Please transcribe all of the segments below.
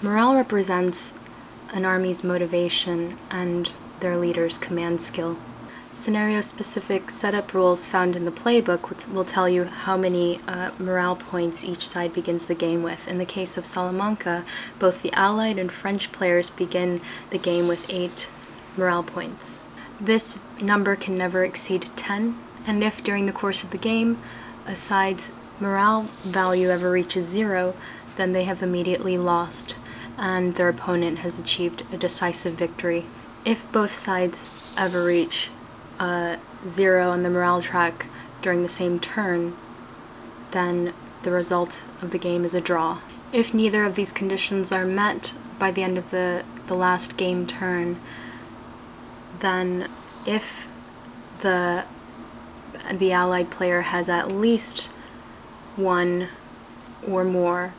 Morale represents an army's motivation and their leader's command skill. Scenario-specific setup rules found in the playbook will tell you how many morale points each side begins the game with. In the case of Salamanca, both the Allied and French players begin the game with 8 morale points. This number can never exceed 10, and if during the course of the game a side's morale value ever reaches 0, then they have immediately lost, and their opponent has achieved a decisive victory. If both sides ever reach 0 on the morale track during the same turn, then the result of the game is a draw. If neither of these conditions are met by the end of the last game turn, then if the Allied player has at least 1 or more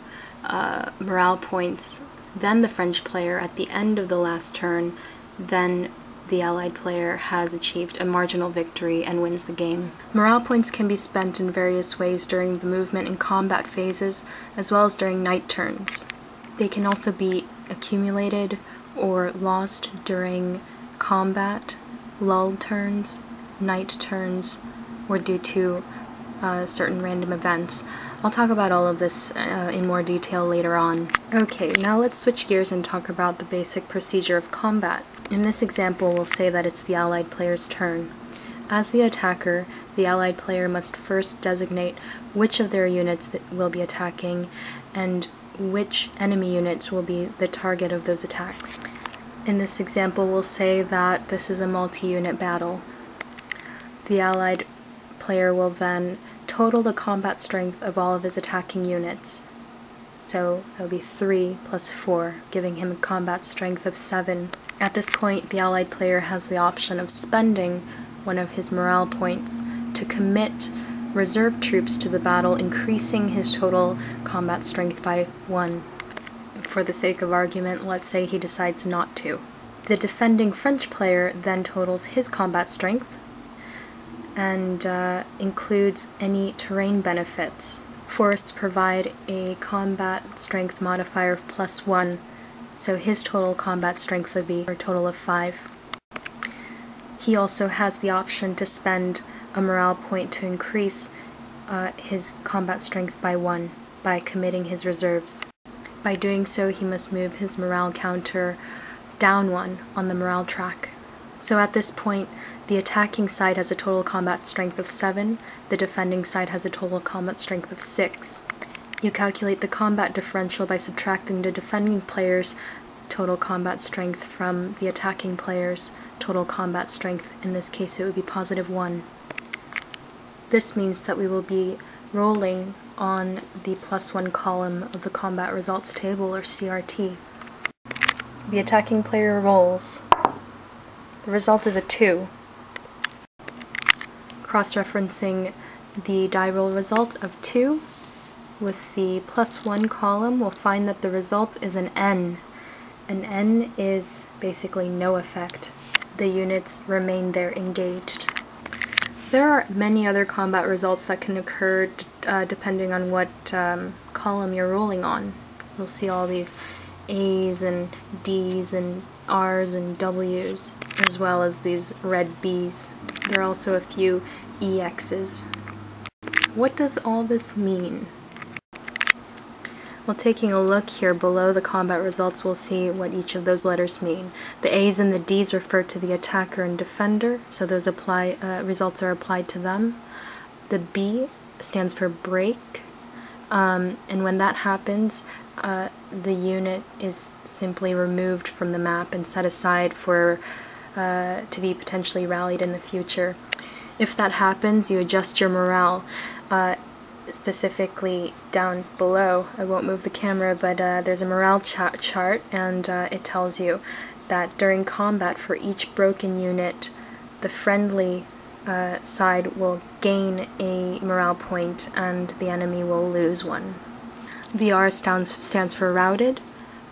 morale points than the French player at the end of the last turn, then the Allied player has achieved a marginal victory and wins the game. Morale points can be spent in various ways during the movement and combat phases, as well as during night turns. They can also be accumulated or lost during combat, lull turns, night turns, or due to certain random events. I'll talk about all of this in more detail later on. Okay, now let's switch gears and talk about the basic procedure of combat. In this example, we'll say that it's the Allied player's turn. As the attacker, the Allied player must first designate which of their units that will be attacking and which enemy units will be the target of those attacks. In this example, we'll say that this is a multi-unit battle. The Allied player will then total the combat strength of all of his attacking units. So that would be 3 plus 4, giving him a combat strength of 7. At this point, the Allied player has the option of spending one of his morale points to commit reserve troops to the battle, increasing his total combat strength by 1. For the sake of argument, let's say he decides not to. The defending French player then totals his combat strength and includes any terrain benefits. Forests provide a combat strength modifier of +1, so his total combat strength would be a total of 5. He also has the option to spend a morale point to increase his combat strength by 1 by committing his reserves. By doing so, he must move his morale counter down 1 on the morale track. So at this point, the attacking side has a total combat strength of 7, the defending side has a total combat strength of 6. You calculate the combat differential by subtracting the defending player's total combat strength from the attacking player's total combat strength. In this case, it would be +1. This means that we will be rolling on the +1 column of the combat results table, or CRT. The attacking player rolls. The result is a 2. Cross-referencing the die roll result of 2 with the +1 column, we'll find that the result is an N. An N is basically no effect. The units remain there engaged. There are many other combat results that can occur depending on what column you're rolling on. You'll see all these A's and D's and R's and W's, as well as these red B's. There are also a few EXs. What does all this mean? Well, taking a look here below the combat results, we'll see what each of those letters mean. The A's and the D's refer to the attacker and defender, so those results are applied to them. The B stands for break, and when that happens, the unit is simply removed from the map and set aside for to be potentially rallied in the future. If that happens, you adjust your morale. Specifically down below, I won't move the camera, but there's a morale chart, and it tells you that during combat, for each broken unit, the friendly side will gain a morale point and the enemy will lose 1. The R stands for routed,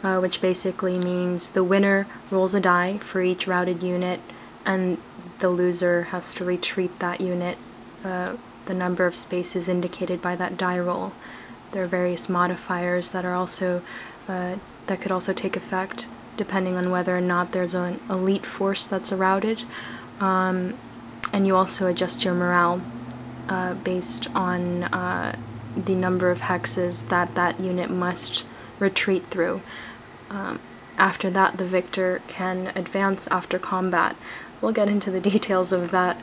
which basically means the winner rolls a die for each routed unit, and the loser has to retreat that unit the number of spaces indicated by that die roll. There are various modifiers that are also that could also take effect depending on whether or not there's an elite force that's routed. And you also adjust your morale based on the number of hexes that that unit must retreat through. After that, the victor can advance after combat. We'll get into the details of that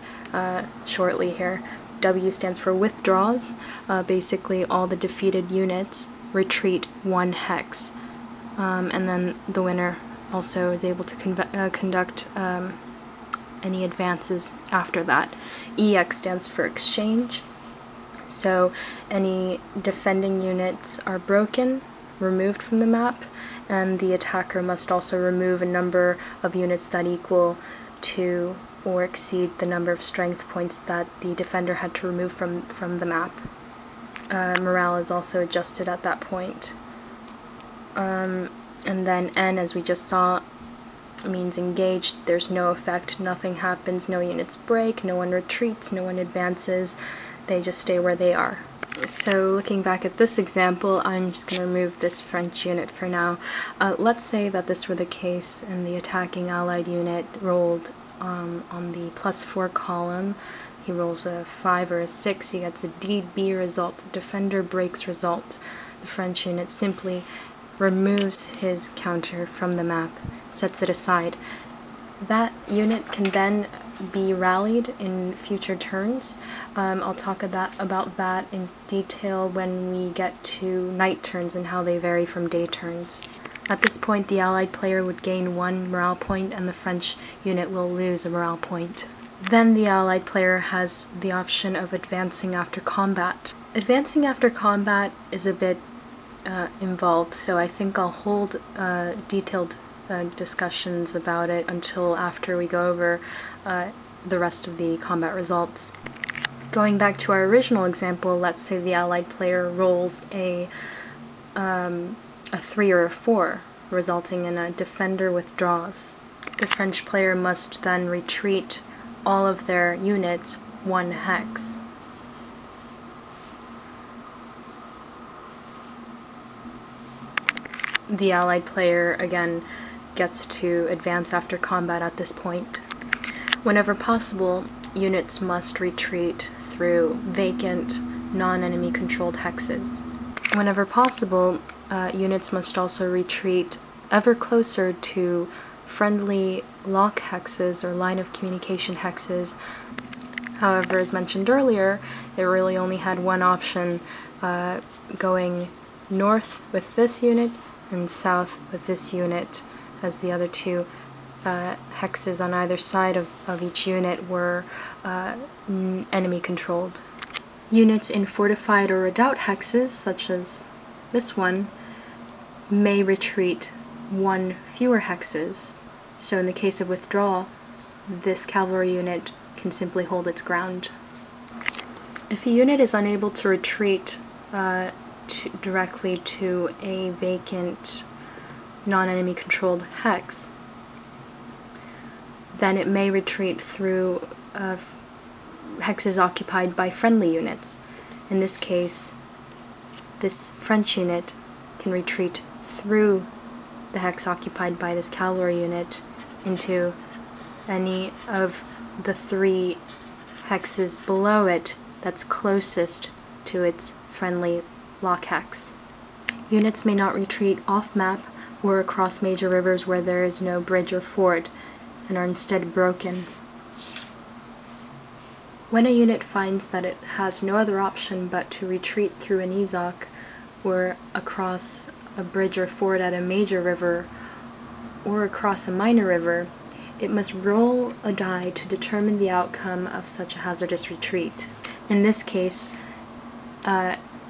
shortly here. W stands for withdraws. Basically, all the defeated units retreat 1 hex. And then the winner also is able to conduct any advances after that. EX stands for exchange. So any defending units are broken, removed from the map, and the attacker must also remove a number of units that equal to or exceed the number of strength points that the defender had to remove from the map. Morale is also adjusted at that point. And then N, as we just saw, means engaged. There's no effect, nothing happens, no units break, no one retreats, no one advances, they just stay where they are. So looking back at this example, I'm just going to remove this French unit for now. Let's say that this were the case and the attacking allied unit rolled on the +4 column. He rolls a 5 or a 6, he gets a DB result, defender breaks result. The French unit simply removes his counter from the map, sets it aside. That unit can then be rallied in future turns. I'll talk about that in detail when we get to night turns and how they vary from day turns. At this point, the allied player would gain 1 morale point and the French unit will lose a morale point. Then the allied player has the option of advancing after combat. Advancing after combat is a bit involved, so I think I'll hold detailed discussions about it until after we go over the rest of the combat results. Going back to our original example, let's say the allied player rolls a 3 or a 4, resulting in a defender withdraws. The French player must then retreat all of their units 1 hex. The allied player again gets to advance after combat at this point. Whenever possible, units must retreat through vacant, non-enemy controlled hexes. Whenever possible, units must also retreat ever closer to friendly lock hexes or line of communication hexes. However, as mentioned earlier, it really only had one option, going north with this unit and south with this unit, as the other 2 hexes on either side of each unit were enemy controlled. Units in fortified or redoubt hexes, such as this one, may retreat 1 fewer hexes. So in the case of withdrawal, this cavalry unit can simply hold its ground. If a unit is unable to retreat directly to a vacant, non-enemy controlled hex, then it may retreat through hexes occupied by friendly units. In this case, this French unit can retreat through the hex occupied by this cavalry unit into any of the 3 hexes below it that's closest to its friendly lock hex. Units may not retreat off-map or across major rivers where there is no bridge or ford, and are instead broken. When a unit finds that it has no other option but to retreat through an EZOC or across a bridge or ford at a major river or across a minor river, it must roll a die to determine the outcome of such a hazardous retreat. In this case,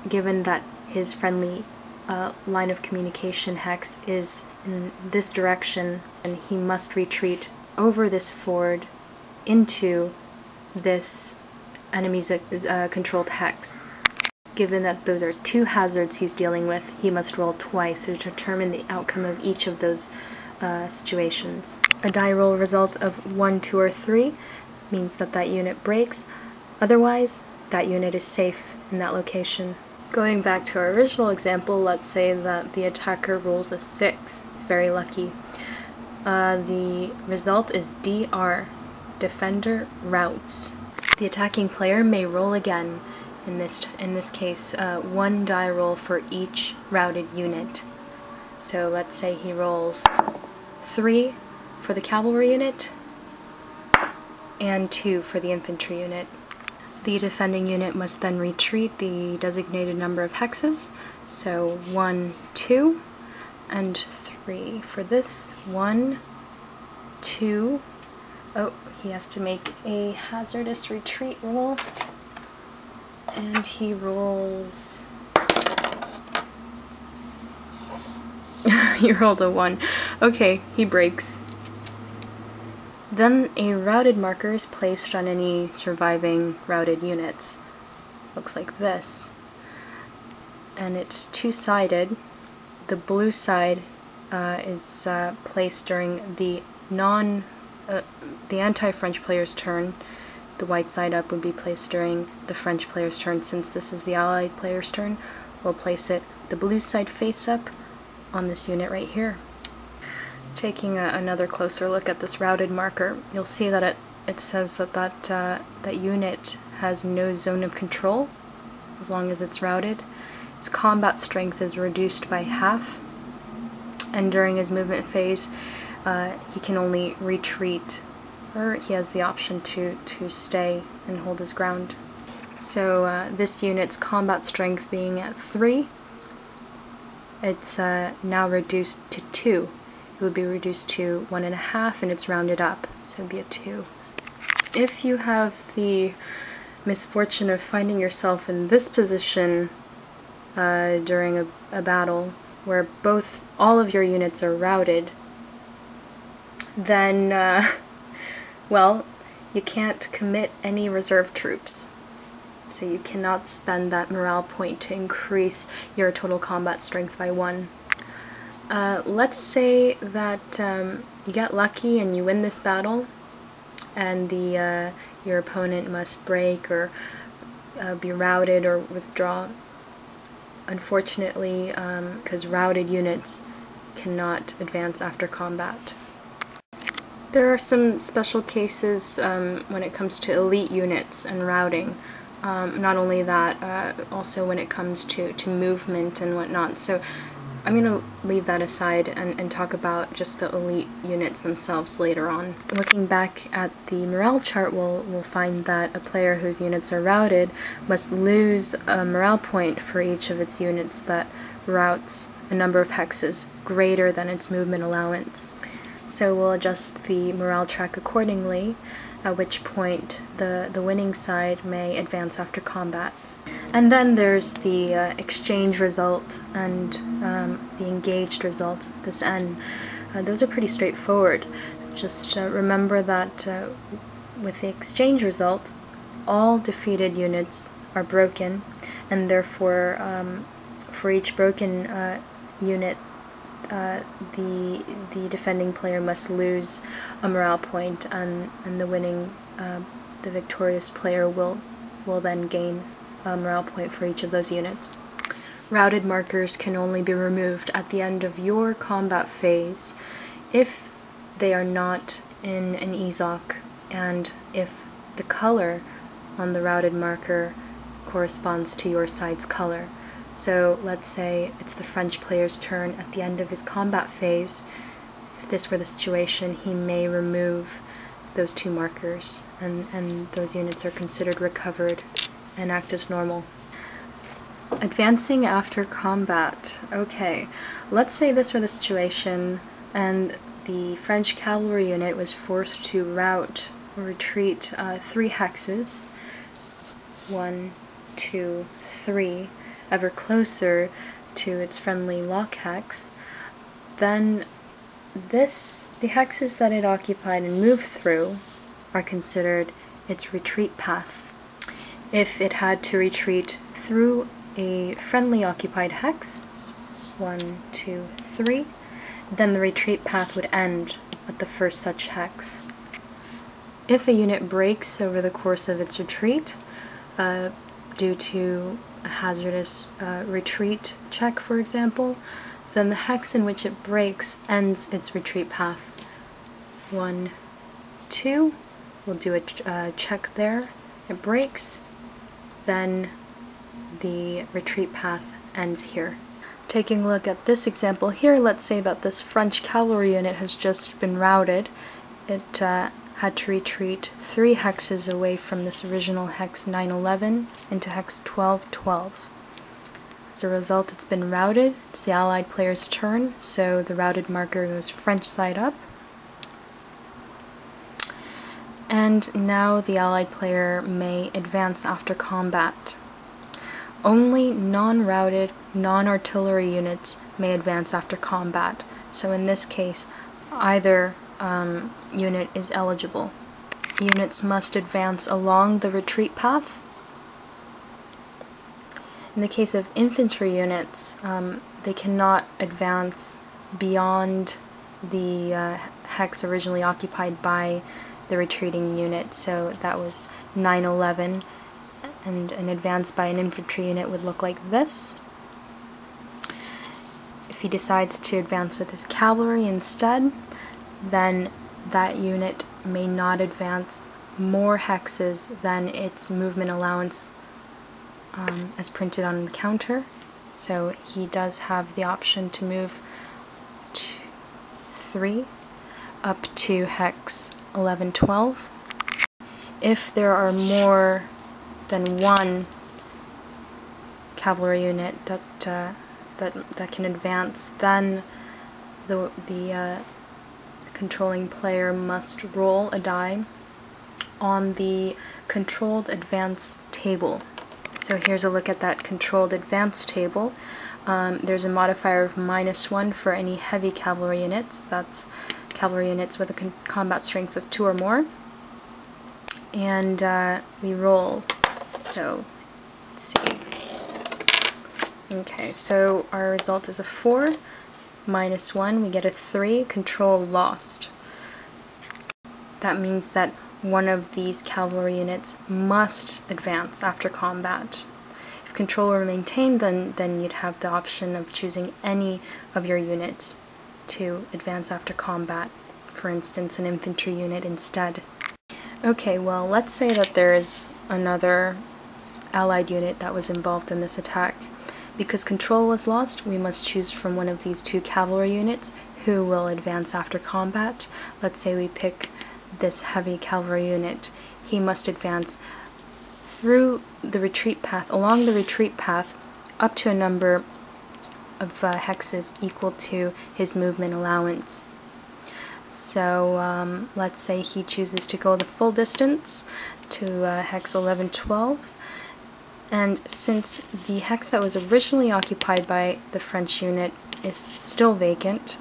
given that his friendly line of communication hex is in this direction, and he must retreat over this ford into this enemy's controlled hex. Given that those are 2 hazards he's dealing with, he must roll twice to determine the outcome of each of those situations. A die roll result of 1, 2, or 3 means that that unit breaks. Otherwise, that unit is safe in that location. Going back to our original example, let's say that the attacker rolls a 6. It's very lucky. The result is DR, defender routs. The attacking player may roll again, in this case, 1 die roll for each routed unit. So let's say he rolls 3 for the cavalry unit and 2 for the infantry unit. The defending unit must then retreat the designated number of hexes, so 1, 2, and 3. For this, 1, 2, oh, he has to make a hazardous retreat roll, and he rolls... he rolled a 1. Okay, he breaks. Then a routed marker is placed on any surviving routed units. Looks like this. And it's two-sided. The blue side is placed during the anti-French player's turn. The white side up would be placed during the French player's turn. Since this is the Allied player's turn, we'll place it the blue side face up on this unit right here. Taking another closer look at this routed marker, you'll see that it says that unit has no zone of control as long as it's routed. Its combat strength is reduced by half, and during his movement phase he can only retreat, or he has the option to stay and hold his ground. So this unit's combat strength being at 3, it's now reduced to 2. It would be reduced to 1.5, and it's rounded up, so it would be a 2. If you have the misfortune of finding yourself in this position during a battle where all of your units are routed, then, well, you can't commit any reserve troops. So you cannot spend that morale point to increase your total combat strength by 1. Let's say that you get lucky and you win this battle, and your opponent must break or be routed or withdraw. Unfortunately, because routed units cannot advance after combat. There are some special cases when it comes to elite units and routing. Not only that, also when it comes to movement and whatnot. So I'm going to leave that aside and talk about just the elite units themselves later on. Looking back at the morale chart, we'll find that a player whose units are routed must lose a morale point for each of its units that routes a number of hexes greater than its movement allowance. So we'll adjust the morale track accordingly, at which point the winning side may advance after combat. And then there's the exchange result and the engaged result, this N. Those are pretty straightforward. Just remember that with the exchange result, all defeated units are broken, and therefore for each broken unit, the defending player must lose a morale point, and the victorious player will then gain a morale point for each of those units. Routed markers can only be removed at the end of your combat phase if they are not in an EZOC, and if the color on the routed marker corresponds to your side's color. So let's say it's the French player's turn at the end of his combat phase. If this were the situation, he may remove those 2 markers, and those units are considered recovered and act as normal. Advancing after combat. Okay, let's say this were the situation and the French cavalry unit was forced to route or retreat 3 hexes, 1, 2, 3, ever closer to its friendly lock hex. Then the hexes that it occupied and moved through are considered its retreat path. If it had to retreat through a friendly occupied hex, 1, 2, 3, then the retreat path would end at the first such hex. If a unit breaks over the course of its retreat due to a hazardous retreat check, for example, then the hex in which it breaks ends its retreat path. 1, 2, we'll do a check there, it breaks, then the retreat path ends here. Taking a look at this example here, let's say that this French cavalry unit has just been routed. It had to retreat 3 hexes away from this original hex 911 into hex 1212. As a result, it's been routed. It's the allied player's turn, so the routed marker goes French side up. And now the allied player may advance after combat. Only non-routed, non-artillery units may advance after combat, so in this case, either unit is eligible. Units must advance along the retreat path. In the case of infantry units, they cannot advance beyond the hex originally occupied by the retreating unit, so that was 911. And an advance by an infantry unit would look like this. If he decides to advance with his cavalry instead, then that unit may not advance more hexes than its movement allowance as printed on the counter. So he does have the option to move 3 up to hex 1112. If there are more than one cavalry unit that can advance, then the controlling player must roll a die on the controlled advance table. So here's a look at that controlled advance table. There's a modifier of -1 for any heavy cavalry units. That's cavalry units with a combat strength of 2 or more. And we roll. So, let's see. Okay, so our result is a 4, -1, we get a 3, control lost. That means that one of these cavalry units must advance after combat. If control were maintained, then you'd have the option of choosing any of your units to advance after combat, for instance an infantry unit instead. Okay, well, let's say that there is another allied unit that was involved in this attack. Because control was lost, we must choose from one of these 2 cavalry units who will advance after combat. Let's say we pick this heavy cavalry unit. He must advance through the retreat path, along the retreat path, up to a number of hexes equal to his movement allowance. So let's say he chooses to go the full distance to hex 1112, and since the hex that was originally occupied by the French unit is still vacant,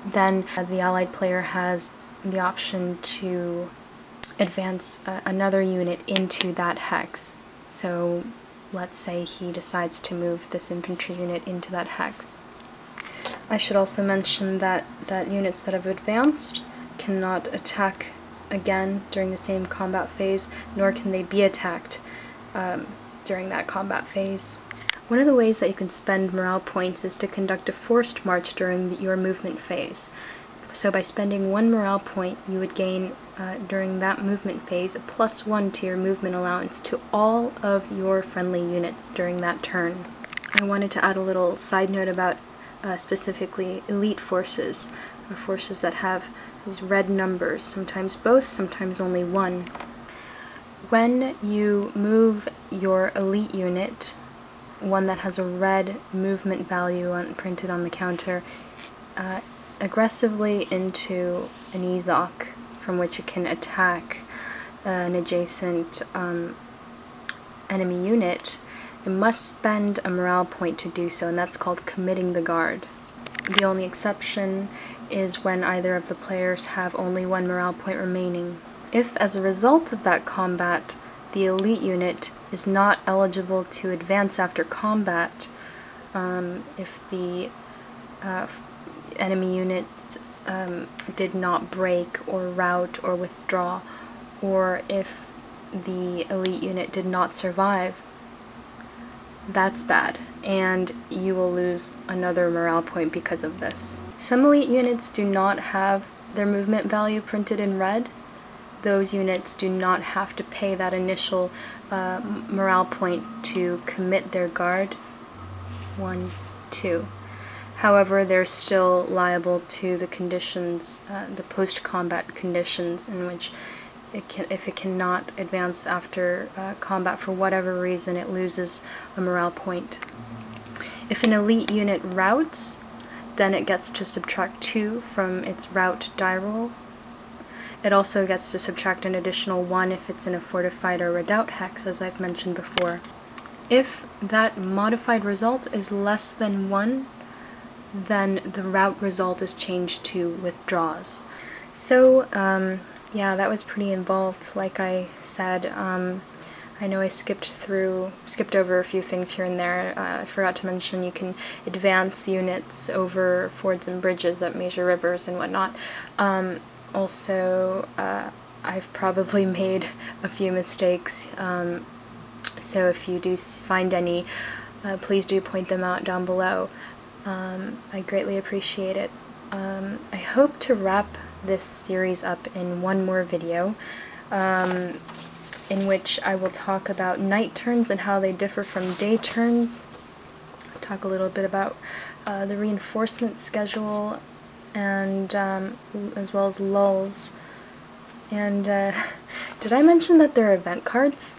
then the allied player has the option to advance another unit into that hex. So let's say he decides to move this infantry unit into that hex. I should also mention that units that have advanced cannot attack again during the same combat phase, nor can they be attacked during that combat phase. One of the ways that you can spend morale points is to conduct a forced march during your movement phase. So by spending 1 morale point, you would gain during that movement phase a +1 to your movement allowance to all of your friendly units during that turn. I wanted to add a little side note about specifically elite forces, forces that have these red numbers, sometimes both, sometimes only 1. When you move your elite unit, one that has a red movement value printed on the counter, aggressively into an EZOC from which it can attack an adjacent enemy unit, it must spend a morale point to do so, and that's called committing the guard. The only exception is when either of the players have only 1 morale point remaining. If, as a result of that combat, the elite unit is not eligible to advance after combat, if the enemy unit did not break or rout or withdraw, or if the elite unit did not survive, that's bad, and you will lose another morale point because of this. Some elite units do not have their movement value printed in red. Those units do not have to pay that initial morale point to commit their guard. 1, 2. However, they're still liable to the conditions, the post-combat conditions, in which if it cannot advance after combat for whatever reason, it loses a morale point. If an elite unit routs, then it gets to subtract 2 from its rout die roll. It also gets to subtract an additional 1 if it's in a fortified or redoubt hex, as I've mentioned before. If that modified result is less than 1, then the rout result is changed to withdraws. So, yeah, that was pretty involved, like I said. I know I skipped over a few things here and there. I forgot to mention you can advance units over fords and bridges at major rivers and whatnot. Also, I've probably made a few mistakes, so if you do find any, please do point them out down below. I greatly appreciate it. I hope to wrap this series up in one more video, in which I will talk about night turns and how they differ from day turns. I'll talk a little bit about the reinforcement schedule, and as well as lulls. And did I mention that there are event cards?